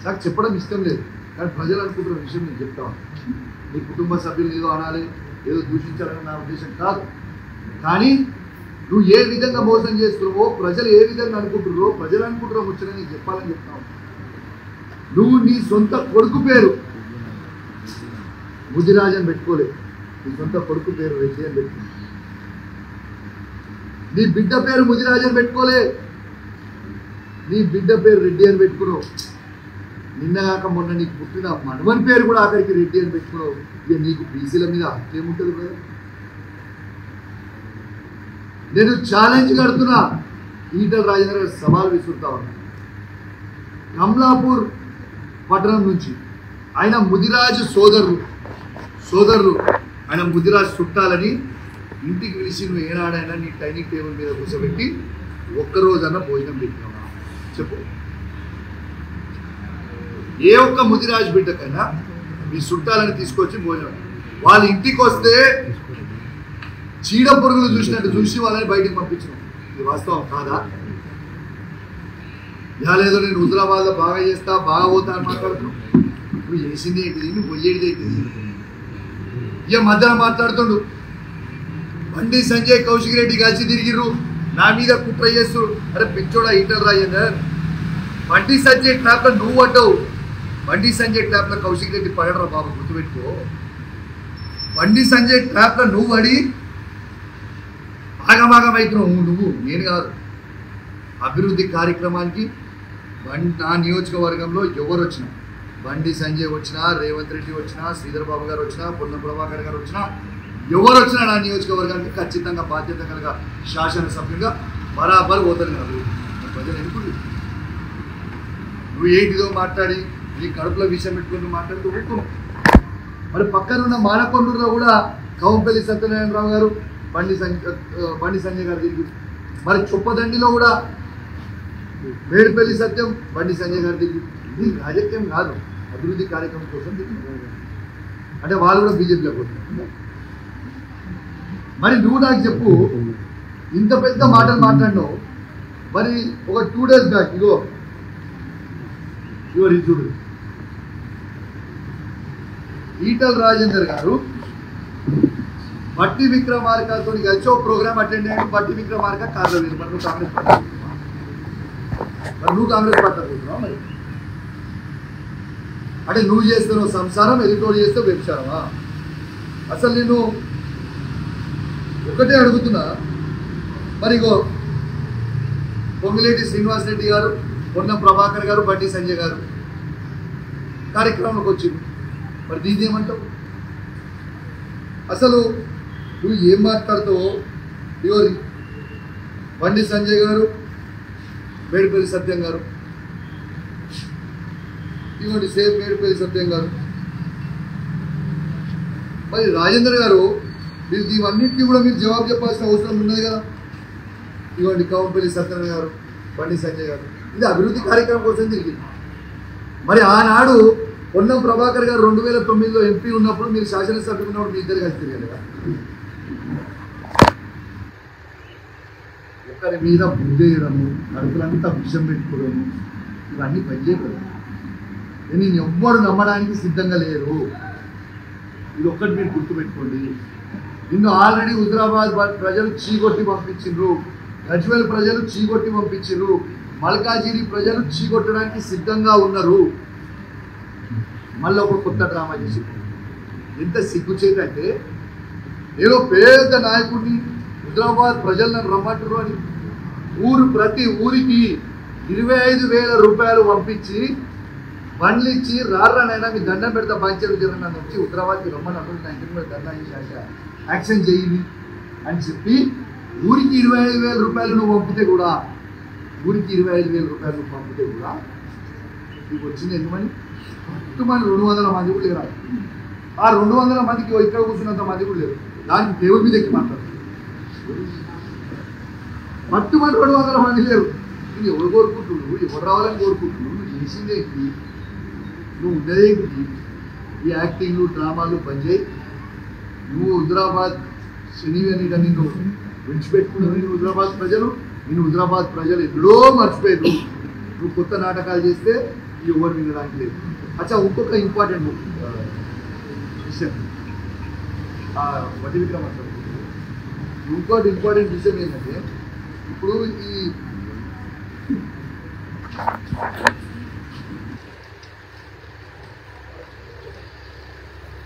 నాకు చెప్పడం ఇష్టం లేదు కానీ ప్రజలు అనుకుంటున్న విషయం నేను చెప్తాను. మీ కుటుంబ సభ్యులు ఏదో అనాలి, ఏదో దూషించాలని నా ఉద్దేశం కాదు. కానీ నువ్వు ఏ విధంగా మోసం చేస్తున్నావో, ప్రజలు ఏ విధంగా అనుకుంటున్నారో, ప్రజలు అనుకుంటున్నా వచ్చినా నీకు చెప్పాలని చెప్తావు. నువ్వు నీ సొంత కొడుకు పేరు ముదిరాజ్ అని పెట్టుకోలేదు, నీ సొంత కొడుకు పేరు రెడ్డి అని పెట్టుకున్నావు. నీ బిడ్డ పేరు ముదిరాజ్ అని పెట్టుకోలే, నీ బిడ్డ పేరు రెడ్డి అని పెట్టుకున్నావు. నిన్నగాక మొన్న నీకు పుట్టిన మనవని పేరు కూడా ఆఖరికి రెడ్డి అని పెట్టుకున్నావు. ఇక నీకు బీసీల మీద హక్కేముంటుంది కదా? నేను ఛాలెంజ్ కడుతున్నా, ఈటల రాజేందర్ గారు సవాల్ విసురుతా ఉన్నా. కమలాపూర్ పట్టణం నుంచి ఆయన ముదిరాజు సోదరులు ఆయన ముదిరాజు చుట్టాలని ఇంటికి పిలిచి నువ్వు ఏనాడైనా నీ డైనింగ్ టేబుల్ మీద కూర్చోబెట్టి ఒక్కరోజన్నా భోజనం పెట్టినావా చెప్పు? ఏ ఒక్క ముదిరాజు బిడ్డకైనా మీ చుట్టాలని తీసుకొచ్చి భోజనం, వాళ్ళ ఇంటికి వస్తే చీడ పురుగులు చూసినట్టు చూసి వాళ్ళని బయటికి పంపించినాం. ఇది వాస్తవం కాదా? లేదో నేను హుజరాబాద్లో బాగా చేస్తా, బాగా పోతా అని మాట్లాడుతున్నావు. నువ్వు చేసింది ఏంటిది, నువ్వు పోయేది ఏంటిది? ఇక మధ్యలో మాట్లాడుతుండు బండి సంజయ్ కౌశిక్ రెడ్డి కలిసి తిరిగిర్రు, నా మీద కుట్ర చేస్తున్నారు. అరే పిచ్చోడా ఈటల రాజేందర్, బండి సంజయ్ ట్రాప్లో నువ్వు పడ్డావు, బండి సంజయ్ ట్రాప్లో కౌశిక్ రెడ్డి పడరా బాబు, గుర్తుపెట్టుకో. బండి సంజయ్ ట్రాప్లో నువ్వు పడి భాగమవుతున్నావు నువ్వు, నేను కాదు. అభివృద్ధి కార్యక్రమానికి నా నియోజకవర్గంలో ఎవరు వచ్చినా, బండి సంజయ్ వచ్చినా, రేవంత్ రెడ్డి వచ్చినా, శ్రీధర్ బాబు గారు వచ్చినా, పొన్నం ప్రభాకర్ గారు వచ్చినా, ఎవరు వచ్చినా నా నియోజకవర్గానికి ఖచ్చితంగా బాధ్యత కనుక శాసనసభ్యులుగా బరాబర్ పోతాను కాదు. ప్రజలు ఎన్నుకుంటు నువ్వు ఏంటిదో మాట్లాడి నీ కడుపుల విషయం పెట్టుకుని మాట్లాడుతూ ఊరుకున్నావు. మరి పక్కనున్న మానకొండూరులో కూడా కౌంపల్లి సత్యనారాయణరావు గారు, బండి సంజయ్ గారు తిరిగి, మరి చొప్పదండిలో కూడా మేడిపల్లి సత్యం, బండి సంజయ్ గారు తిరిగి. ఇది రాజకీయం కాదు, అభివృద్ధి కార్యక్రమం కోసం తిరిగి. అంటే వాళ్ళు కూడా బీజేపీలో పోతున్నారు. మరి నువ్వు నాకు చెప్పు, ఇంత పెద్ద మాటలు మాట్లాడినావు. మరి ఒక 2 days బ్యాక్ ఇగో చూడు, ఈటల రాజేందర్ గారు బట్టి విక్రమార్కతో కలిసి ఒక ప్రోగ్రామ్ అటెండ్ అయ్యాడు. బట్టి విక్రమార్క కార్లో లేదు. మరి నువ్వు కాంగ్రెస్ పార్టీ అనుకుంటున్నావు. మరి అంటే నువ్వు చేస్తున్నావు సంసారం, ఎదుటోడు చేస్తే వ్యభిచారమా? అసలు నేను ఒకటే అడుగుతున్నా. మరి ఇగో పొంగిలేటి శ్రీనివాసరెడ్డి గారు, పొన్నం ప్రభాకర్ గారు, బండి సంజయ్ గారు కార్యక్రమంలోకి వచ్చింది. మరి దీన్ని ఏమంటావు? అసలు నువ్వు ఏం మాట్లాడుతావో. ఇగో బండి సంజయ్ గారు, మేడిపల్లి సత్యం గారు, ఇవ్వండి సేమ్ మేడిపల్లి సత్యం గారు, మరి రాజేందర్ గారు, మీరు ఇవన్నింటినీ కూడా మీరు జవాబు చెప్పాల్సిన అవసరం ఉన్నది కదా. ఇవ్వండి కౌంపల్లి సత్యనారాయణ గారు, బండి సంజయ్ గారు, ఇది అభివృద్ధి కార్యక్రమం కోసం తిరిగింది. మరి ఆనాడు పొన్నం ప్రభాకర్ గారు 2009లో ఎంపీ ఉన్నప్పుడు, మీరు శాసనసభ్యులు ఉన్నప్పుడు మీ ఇద్దరు కలిసి తిరిగారు కదా. ఒకరి మీద బుద్ధేయడము, కడుపులంతా విషం పెట్టుకోవడము, ఇవన్నీ పనిచేయకూడదు. నేను ఎవ్వరు నమ్మడానికి సిద్ధంగా లేరు. ఇది ఒక్కటి మీరు గుర్తుపెట్టుకోండి. నిన్ను ఆల్రెడీ హుజరాబాద్ ప్రజలు చీగొట్టి పంపించిండ్రు, గజ్వేల్ ప్రజలు చీగొట్టి పంపించిండ్రు, మల్కాజిగిరి ప్రజలు చీగొట్టడానికి సిద్ధంగా ఉన్నారు. మళ్ళీ ఒక కొత్త డ్రామా చేసి ఎంత సిగ్గుచేటంటే, నేను పెద్ద నాయకుడిని, హుజరాబాద్ ప్రజలను రమ్మంటారు అని ప్రతి ఊరికి 25,000 రూపాయలు పంపించి బండ్లు ఇచ్చి, రానైనా మీ దండం పెడతా పంచారు జనం నన్ను వచ్చి హుజరాబాద్కి రమ్మని అప్పుడు 19 మీద దండం యాక్షన్ చేయండి అని చెప్పి ఊరికి 25,000 రూపాయలు నువ్వు పంపితే కూడా, ఊరికి 25,000 రూపాయలు నువ్వు పంపితే కూడా నీకు వచ్చింది ఎందుకని? పట్టుమని 200 మంది కూడా లేరు. ఆ 200 మందికి ఇక్కడ కూర్చున్నంత మంది కూడా లేరు. దానికి దేవుడి మీద ఎక్కి మాట్లాడుతుంది. పట్టుమని 200 మంది లేరు. నువ్వు ఎవరు కోరుకుంటున్నావు? ఎవరు రావాలని కోరుకుంటున్నావు? నువ్వు చేసిందేంటి? నువ్వు ఉండేదేంటి? ఈ యాక్టింగ్లు డ్రామాలు పనిచేయి. నువ్వు హుజరాబాద్ శనివేనిట నిన్ను విడిచిపెట్టుకున్నావు. నేను హుజరాబాద్ ప్రజలు ఎప్పుడో మర్చిపోయారు. నువ్వు కొత్త నాటకాలు చేస్తే ఎవరు వినడానికి లేదు. అచ్చా, ఇంకొక ఇంపార్టెంట్ విషయం వడ్డీ విక్రమ ఇంకోటి ఇంపార్టెంట్ విషయం ఏంటంటే, ఇప్పుడు ఈ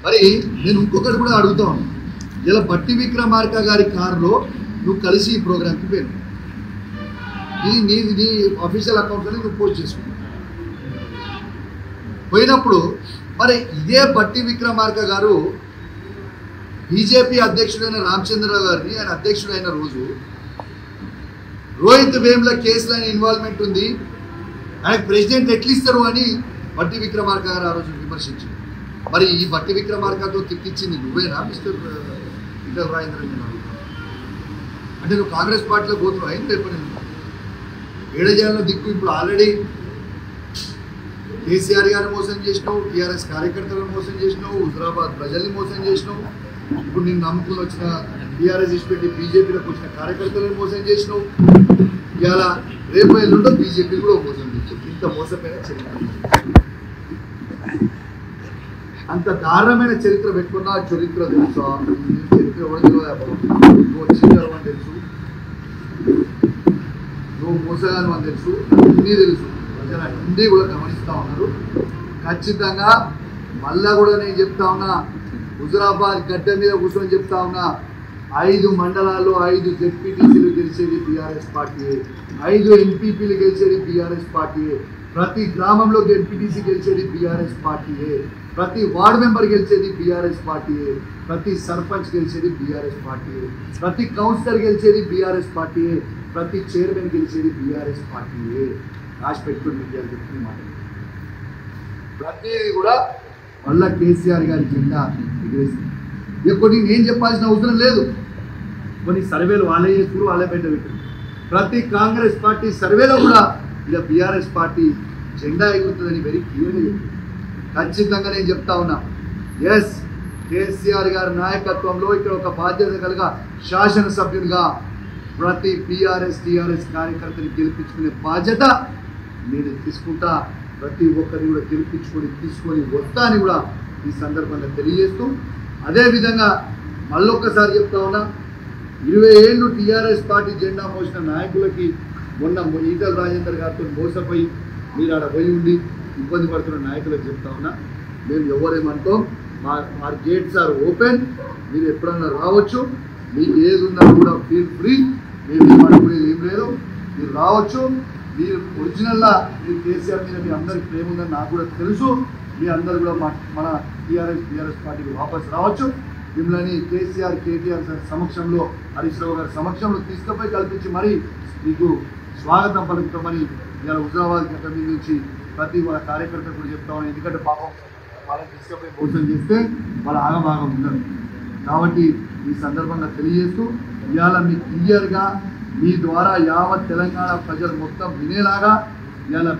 మరి నేను ఇంకొకటి కూడా అడుగుతాను. ఇలా బట్టి విక్రమార్క గారి కారులో నువ్వు కలిసి ఈ ప్రోగ్రామ్కి పోయాను. నీ అఫీషియల్ అకౌంట్లోనే నువ్వు పోస్ట్ చేసుకున్నావు. పోయినప్పుడు మరి ఇదే బట్టి విక్రమార్క గారు బీజేపీ అధ్యక్షుడైన రామచంద్రరావు గారిని, ఆయన అధ్యక్షుడైన రోజు రోహిత్ వేముల కేసులో ఆయన ఇన్వాల్వ్మెంట్ ఉంది, ఆయనకు ప్రెసిడెంట్ ఎట్లు ఇస్తారు అని బట్టి విక్రమార్క గారు ఆ రోజు విమర్శించారు. మరి ఈ బట్టి విక్రమార్కతో తిట్టించింది నువ్వేనా మిస్టర్ ఈటల రాజేంద్రన్? అంటే నువ్వు కాంగ్రెస్ పార్టీలో పోతున్నావు. అయింది రేపు ఏడజాలలో దిక్కు. ఇప్పుడు ఆల్రెడీ కేసీఆర్ గారిని మోసం చేసినావు, టీఆర్ఎస్ కార్యకర్తలను మోసం చేసినావు, హుజరాబాద్ ప్రజల్ని మోసం చేసినావు. ఇప్పుడు నేను నమ్ముకుని వచ్చిన టీఆర్ఎస్ ఇచ్చిపెట్టి బీజేపీలోకి వచ్చిన కార్యకర్తలను మోసం చేసినావు. ఇవాళ రేపు ఎల్లుండో బీజేపీ కూడా మోసం చేసావు. ఇంత మోసమైన చరిత్ర, అంత దారుణమైన చరిత్ర పెట్టుకున్నా చరిత్ర తెలుసా? చరిత్ర ఎవరు నువ్వు వచ్చిన తెలుసు, నువ్వు మోసగాను అని తెలుసు, అన్నీ తెలుసు. ప్రజలు అన్నీ కూడా గమనిస్తూ ఉన్నారు. ఖచ్చితంగా మళ్ళా కూడా నేను చెప్తా ఉన్నా, హుజరాబాద్ గడ్డ మీద కూర్చొని చెప్తా ఉన్నా, 5 మండలాల్లో 5 జెడ్పీటీసీలు గెలిచేది బీఆర్ఎస్ పార్టీయే, 5 ఎంపీపీలు గెలిచేది బీఆర్ఎస్ పార్టీయే, ప్రతి గ్రామంలో ఎంపీటీసీ గెలిచేది బీఆర్ఎస్ పార్టీయే, ప్రతి వార్డు మెంబర్ గెలిచేది బీఆర్ఎస్ పార్టీయే, ప్రతి సర్పంచ్ గెలిచేది బీఆర్ఎస్ పార్టీయే, ప్రతి కౌన్సిలర్ గెలిచేది బీఆర్ఎస్ పార్టీయే, ప్రతి చైర్మన్ గెలిచేది బీఆర్ఎస్ పార్టీయే. రాసి పెట్టుకుని మీడియా చెప్తున్న మాట ప్రతిదీ కూడా మళ్ళా కేసీఆర్ గారి జెండా ఎగిరేసింది. ఇక కొన్ని నేను చెప్పాల్సిన అవసరం లేదు. కొన్ని సర్వేలు వాళ్ళే చేసుకుని వాళ్ళే పెట్టారు. ప్రతి కాంగ్రెస్ పార్టీ సర్వేలో కూడా ఇక బీఆర్ఎస్ పార్టీ జెండా ఎగురుతుందని వెరీ క్లియర్గా చెప్పింది. ఖచ్చితంగా నేను చెప్తా ఉన్నా, ఎస్, కేసీఆర్ గారి నాయకత్వంలో ఇక్కడ ఒక బాధ్యత కలిగా శాసనసభ్యునిగా ప్రతి టీఆర్ఎస్ కార్యకర్తని గెలిపించుకునే బాధ్యత నేను తీసుకుంటా. ప్రతి ఒక్కరిని కూడా తీసుకొని వస్తా అని కూడా ఈ సందర్భంగా తెలియజేస్తూ, అదేవిధంగా మళ్ళొక్కసారి చెప్తా ఉన్నా, 20 ఏళ్ళు టీఆర్ఎస్ పార్టీ జెండా మోసిన నాయకులకి మొన్న ఈటల రాజేందర్ గారితో మోసపోయి మీరు ఆడ పోయి ఉండి ఇబ్బంది పడుతున్న నాయకులకు చెప్తా ఉన్నా, మేము ఎవరేమంటాం, మా గేట్స్ ఆర్ ఓపెన్, మీరు ఎప్పుడన్నా రావచ్చు, మీకు ఏది ఉన్నా కూడా ఫీల్ ఫ్రీ, మేము ఏమనుకునేది ఏం లేదు, మీరు రావచ్చు. మీరు ఒరిజినల్గా మీరు కేసీఆర్ మీద మీ అందరికి ప్రేమ ఉందని నాకు కూడా తెలుసు. మీ అందరు కూడా మన టీఆర్ఎస్ పార్టీకి వాపసు రావచ్చు. మిమ్మల్ని కేటీఆర్ సార్ సమక్షంలో, హరీష్ రావు గారి సమక్షంలో తీసుకుపోయి కల్పించి మరీ మీకు స్వాగతం పలుకుతామని ఇలా హుజరాబాద్ గడ్డ మీద నుంచి ప్రతి వాళ్ళ కార్యకర్త కూడా చెప్తామని. ఎందుకంటే పాపం వాళ్ళని తీసుకుపోయి మోసం చేస్తే వాళ్ళ ఆగభాగం ఉండదు. కాబట్టి ఈ సందర్భంగా తెలియజేస్తూ, ఇవాళ మీ క్లియర్గా మీ ద్వారా యావత్ తెలంగాణ ప్రజలు మొత్తం వినేలాగా ఇవాళ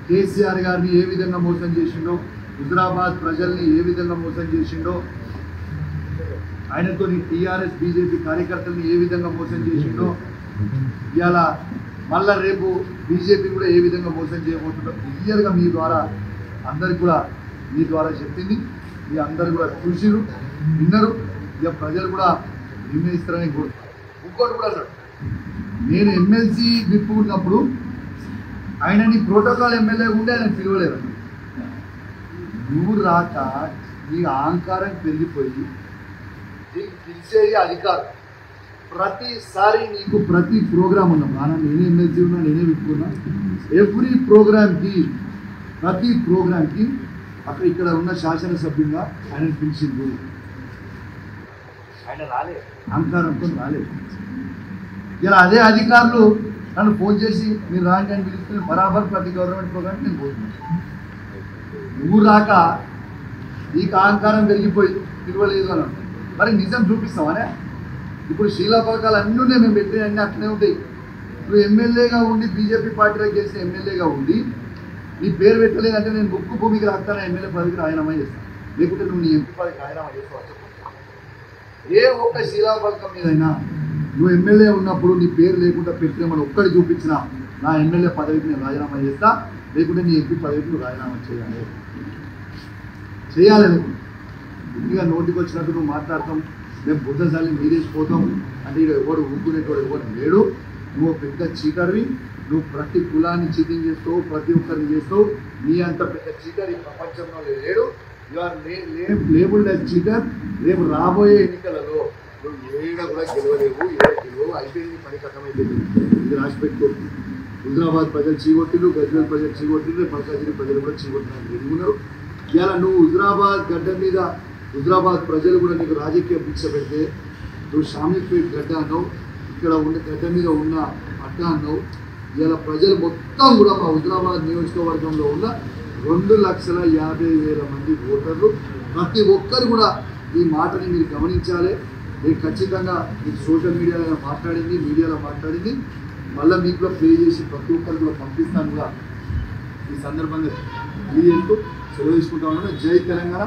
కేసీఆర్ గారిని ఏ విధంగా మోసం చేసిండో, హుజరాబాద్ ప్రజల్ని ఏ విధంగా మోసం చేసిండో, ఆయనతో టీఆర్ఎస్ బీజేపీ కార్యకర్తల్ని ఏ విధంగా మోసం చేసిండో, ఇవాళ మళ్ళా రేపు బీజేపీ కూడా ఏ విధంగా మోసం చేయబోతుందో క్లియర్గా మీ ద్వారా అందరికి కూడా మీ ద్వారా చెప్పింది. మీ అందరు కూడా చూసిరు, విన్నారు. ఇక ప్రజలు కూడా నిర్ణయిస్తారని కోరుతున్నారు. ఇంకోటి కూడా సార్, నేను ఎమ్మెల్సీ విప్ ఉన్నప్పుడు ఆయనని ప్రోటోకాల్ ఎమ్మెల్యే ఉండే ఆయన పిలవలేరు. నువ్వు రాక నీ అహంకారం పెరిగిపోయి పిలిచేది అధికారం. ప్రతిసారి నీకు ప్రతి ప్రోగ్రామ్ ఉన్నా, నేనే ఎమ్మెల్సీ ఉన్నా, నేనే విప్పుకున్నా, ఎవ్రీ ప్రోగ్రామ్కి ప్రతి ప్రోగ్రామ్కి అక్కడ ఇక్కడ ఉన్న శాసనసభ్యులుగా ఆయన పిలిచిండు. ఆయన రాలేదు, అహంకారంతో రాలేదు. ఇలా అదే అధికారులు నన్ను ఫోన్ చేసి మీరు రాండి అని పిలిస్తే బరాబర్ ప్రతి గవర్నమెంట్ ప్రోగ్రామ్కి నేను పోతున్నాను. నువ్వు రాక నీకు అహంకారం పెరిగిపోయి పిలవలేదు అని అంటారు. మరి నిజం చూపిస్తామనే ఇప్పుడు శీలా పథకాలు అన్నీ మేము పెట్టిన అన్నీ అట్లనే ఉంటాయి. నువ్వు ఎమ్మెల్యేగా ఉండి బీజేపీ పార్టీలో చేసిన ఎమ్మెల్యేగా ఉండి నీ పేరు పెట్టలేదంటే నేను ముక్కు భూమికి రాస్తాను, ఎమ్మెల్యే పదవికి రాజీనామా చేస్తాను. లేకుంటే నువ్వు నీ ఎంపీ పదవికి రాజీనామా చేస్తావు. ఏ ఒక్క శీలా పథకం మీదైనా నువ్వు ఎమ్మెల్యే ఉన్నప్పుడు నీ పేరు లేకుండా పెట్టినామని ఒక్కడి చూపించినా నా ఎమ్మెల్యే పదవికి నేను రాజీనామా చేస్తా, లేకుంటే నీ ఎంపీ పదవికి నువ్వు రాజీనామా చేయాలి. ఇక నోటికి వచ్చినట్టు నువ్వు మాట్లాడతాం, మేము బుద్ధశాలి మీరేసిపోతాం అంటే ఇక్కడ ఎవడు ఊరుకునేటోడు ఎవరు లేడు. నువ్వు పెద్ద చీటర్వి, నువ్వు ప్రతి కులాన్ని చీటింగ్ చేస్తావు, ప్రతి ఒక్కరిని చేస్తావు. నీ అంత పెద్ద చీటర్ ఈ ప్రపంచంలో లేడు. You are labelled as cheater. రేపు రాబోయే ఎన్నికలలో నువ్వు ఏడ కూడా గెలవలేవు, గెలవవు, అయిపోయింది, పని కథమైపోయింది. ఇది రాసిపెట్టుకో. హుజరాబాద్ ప్రజలు చీగొట్టిలు, గజ్వేల్ ప్రజలు చీగొట్టిలు, మల్కాజిగిరి ప్రజలు కూడా చీగొట్టడానికి ఎదుగున్నారు. ఇలా నువ్వు హుజరాబాద్ గడ్డ మీద హుజరాబాద్ ప్రజలు కూడా నీకు రాజకీయ భిక్ష పెడితే నువ్వు షామీర్పేట్ గడ్డ అన్నావు, ఇక్కడ ఉన్న గడ్డ మీద ఉన్న అడ్డ అన్నావు. ఇలా ప్రజలు మొత్తం కూడా మా హుజరాబాద్ నియోజకవర్గంలో ఉన్న 2,50,000 మంది ఓటర్లు, ప్రతి ఒక్కరు కూడా ఈ మాటని మీరు గమనించాలి. నేను ఖచ్చితంగా మీకు సోషల్ మీడియాలో మాట్లాడింది, మీడియాలో మాట్లాడింది మళ్ళీ మీకు కూడా ప్లే చేసి ప్రతి ఒక్కరు కూడా పంపిస్తాను కూడా ఈ సందర్భంగా తెలియజేస్తూ సెలవు తీసుకుంటా ఉన్నాను. జై తెలంగాణ,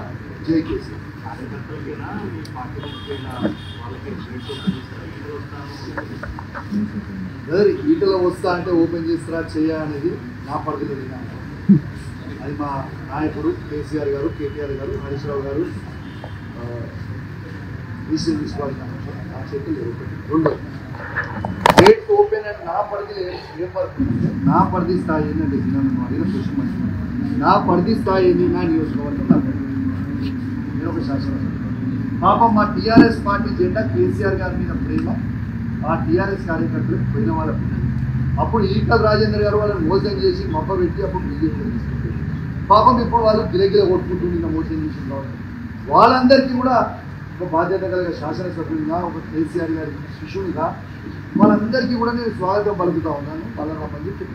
జై కేసీఆర్. ఈటలో వస్తా అంటే ఓపెన్ చేస్తారా చేయ అనేది నా పరిధిలో విన్నాను. అది మా నాయకుడు కేసీఆర్ గారు, కేటీఆర్ గారు, హరీష్ రావు గారు డిసిషన్ తీసుకోవాల్సిన నా చేతులు జరుగుతుంది. రెండు గేట్ ఓపెన్ అని నా పరిధిలో ఏం పడుతుంది, నా పరిధి స్థాయి ఏంటంటే విన్నాను అడిగిన క్వశ్చన్ మంచి. నా పరిధి స్థాయి ఏంటి, నా నియోజకవర్గం నాకు నేను ఒక శాసనసభ. పాపం మా టీఆర్ఎస్ పార్టీ జెండా కేసీఆర్ గారి మీద ప్రేమ ఆ టీఆర్ఎస్ కార్యకర్తలకు పోయిన వాళ్ళ పిల్లలు. అప్పుడు ఈటల రాజేందర్ గారు వాళ్ళని మోసం చేసి మబ్బ పెట్టి అప్పుడు బీజేపీలో తీసుకుంటారు. పాపం ఇప్పుడు వాళ్ళు గిలగిల కొట్టుకుంటూ నిన్న మోసం చేసిన కాబట్టి వాళ్ళందరికీ కూడా ఒక బాధ్యత కలిగిన శాసనసభ్యునిగా, ఒక కేసీఆర్ గారి శిష్యునిగా వాళ్ళందరికీ కూడా నేను స్వాగతం పలుకుతూ ఉన్నాను. బలరామని చెప్పి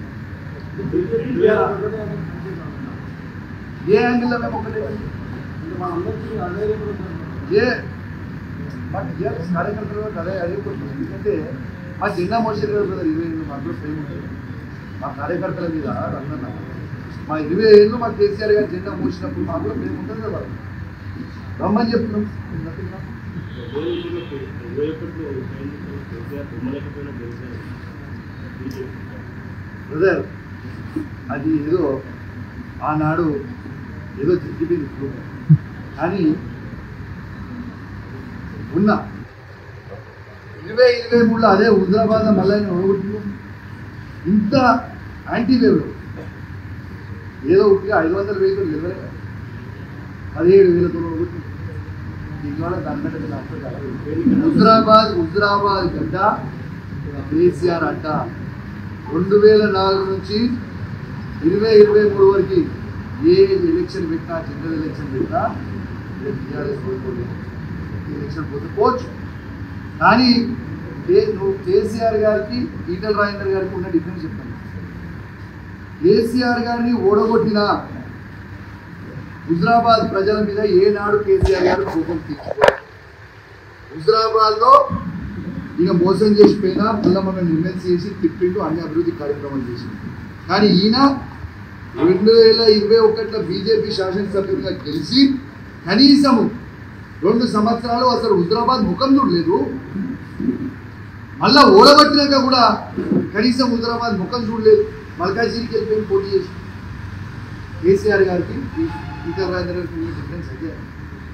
ఏ యాంగిల్లో మేము ఒకటే టీఆర్ఎస్ కార్యకర్తలు అదే అడిగిపోతుంది. ఎందుకంటే మా జెండా మోసేది కదా 20 ఏళ్ళు మాకు ప్రేమ ఉంటుంది మా కార్యకర్తల మీద. రన్న మా 20 ఏళ్ళు మా కేసీఆర్ గారు జెండా మోసినప్పుడు మాకు కూడా ప్రేమ ఉంటుంది కదా, రమ్మని చెప్తున్నాం. బ్రదర్ అది ఏదో ఆనాడు ఏదో జరిగిపోయింది ఇప్పుడు, కానీ ఉన్న 2023లో అదే హుజరాబాద్ మళ్ళీ ఓడగొట్టింది. ఇంత యాంటీవేవ్ ఏదో ఒకటి 500 వెహికల్ ఇవ్వలే 17,000తో ఓడగొట్టింది. దీనివల్ల దానికంటే హుజరాబాద్ గడ్డ కేసీఆర్ అడ్డ. 2004 నుంచి 2023 వరకు ఏ ఎలక్షన్ పెట్టినా, జనరల్ ఎలక్షన్ పెట్టినా టీఆర్ఎస్ ఎలక్షన్ పోతే పోవచ్చు. కానీ నువ్వు కేసీఆర్ గారికి, ఈటల రాజేందర్ గారికి ఉన్న డిఫరెన్స్ చెప్తాను. కేసీఆర్ గారిని ఓడగొట్టిన హుజరాబాద్ ప్రజల మీద ఏనాడు కేసీఆర్ గారు కోపం తీర్చుకోవాలి. హుజరాబాద్లో ఇక మోసం చేసిపోయినా మళ్ళీ మనం ఎమ్మెల్సీ చేసి తిప్పిండు, అన్ని అభివృద్ధి కార్యక్రమాలు చేసింది. కానీ ఈయన 2021లో బీజేపీ శాసనసభ్యులుగా గెలిచి కనీసము 2 సంవత్సరాలు అసలు హుజరాబాద్ ముఖం చూడలేదు. మళ్ళా ఓడగొట్టినాక కూడా కనీసం హుజరాబాద్ ముఖం చూడలేదు. మల్కాజిగిరికి వెళ్ళిపోయి పోటీ చేసి కేసీఆర్ గారికి, ఈటల రాజేందర్ గారికి డిఫరెన్స్ అయితే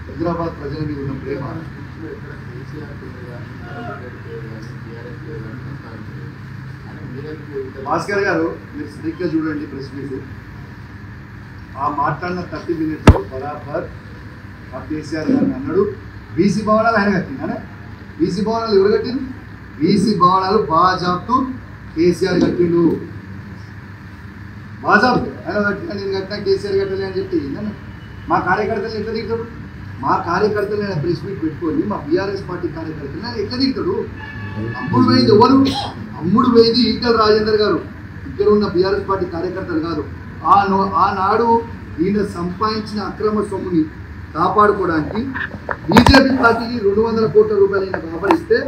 హుజరాబాద్ ప్రజల మీద ఉన్న ప్రేమ. భాస్కర్ గారు మీరు సరిగ్గా చూడండి ప్రెస్ మీట్. ఆ మాట్లాడిన 30 మినిట్స్లో బరాబర్ ఆ కేసీఆర్ గారిని అన్నాడు బీసీ భవనాలు ఆయన కట్టింది. బీసీ భవనాలు ఎవరు కట్టింది? బీసీ భవనాలు బాజాబ్తు కేసీఆర్ కట్టిండు. బాజాబ్తు ఆయన కట్టినా, నేను కట్టినా కేసీఆర్ కట్టలే అని చెప్పి మా కార్యకర్తలు ఎట్లా దిగుతాడు? మా కార్యకర్తలు ఆయన ప్రెస్ మీట్ పెట్టుకొని మా బీఆర్ఎస్ పార్టీ కార్యకర్తలు ఆయన ఎట్లా దిగుతాడు? అమ్ముడు పోయింది ఎవరు? అమ్ముడు పోయింది ఈటల రాజేందర్ గారు. ఇక్కడ ఉన్న బీఆర్ఎస్ పార్టీ కార్యకర్తలు కాదు. ఆనాడు ఈయన సంపాదించిన అక్రమ సొమ్ముని కాపాడుకోవడానికి బీజేపీ పార్టీకి 200 కోట్ల రూపాయలు ఈయన కాపాడిస్తే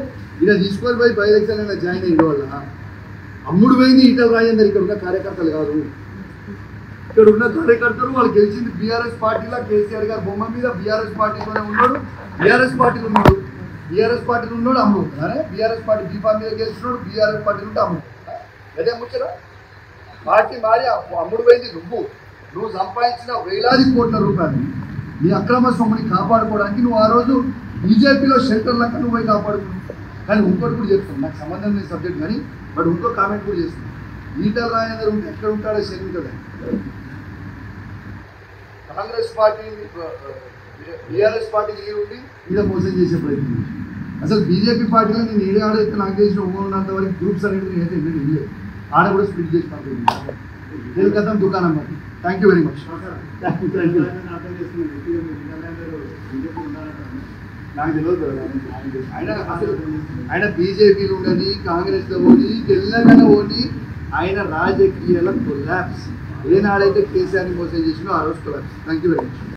ఈయన తీసుకొని పోయి బై ఎలక్షన్ జాయిన్ అయ్యే వల్ల అమ్ముడు పోయింది ఈటల రాజేందర్. ఇక్కడ ఉన్న కార్యకర్తలు కాదు, ఇక్కడ ఉన్న కార్యకర్తలు వాళ్ళు గెలిచింది బీఆర్ఎస్ పార్టీలో. కేసీఆర్ గారు బొమ్మ మీద బీఆర్ఎస్ పార్టీలోనే ఉన్నాడు, బీఆర్ఎస్ పార్టీలో ఉన్నాడు, బీఆర్ఎస్ పార్టీలో ఉన్నాడు అమ్ముడుతున్నారే. బీఆర్ఎస్ పార్టీ బీఫామ్ మీద గెలిచినాడు, బీఆర్ఎస్ పార్టీలో ఉంటే అమ్ముడుతున్నా. అదే ముచ్చరా పార్టీ మారి అమ్ముడు పోయింది. నువ్వు సంపాదించిన వేలాది కోట్ల రూపాయలు నీ అక్రమ సొమ్ముని కాపాడుకోవడానికి నువ్వు ఆ రోజు బీజేపీలో షెల్టర్ లెక్క నువ్వు పోయి కాపాడుకున్నావు. కానీ ఇంకోటి కూడా చెప్తాను, నాకు సంబంధం లేని సబ్జెక్ట్, కానీ బట్ ఇంకో కామెంట్ కూడా చేస్తాను. ఈటల రాజేందర్ ఉంటే ఎక్కడ ఉంటాడో శని ఉంటుంది. కాంగ్రెస్ పార్టీ బీఆర్ఎస్ పార్టీకి ఏ ఉండి మీద మోసం చేసే ప్రయత్నం. అసలు బీజేపీ పార్టీలో నేను ఏడే ఆడైతే నాకు చేసిన ఉన్నంత వరకు గ్రూప్స్ అనేది నేనైతే ఎన్నడూ వెళ్ళలేదు. ఆడ కూడా స్ప్లిట్ చేసి పంపించాను. తెలుగు దుకాణం బట్టి. Thank you very much. నాకు తెలియదు. ఆయన బీజేపీలో ఉండని, కాంగ్రెస్లో ఓడి, తెలంగాణ ఓడి, ఆయన రాజకీయాల కొలాప్స్. ఏనాడైతే కేసీఆర్ని మోసం చేసినో ఆ రోజు collapse. Thank you very much.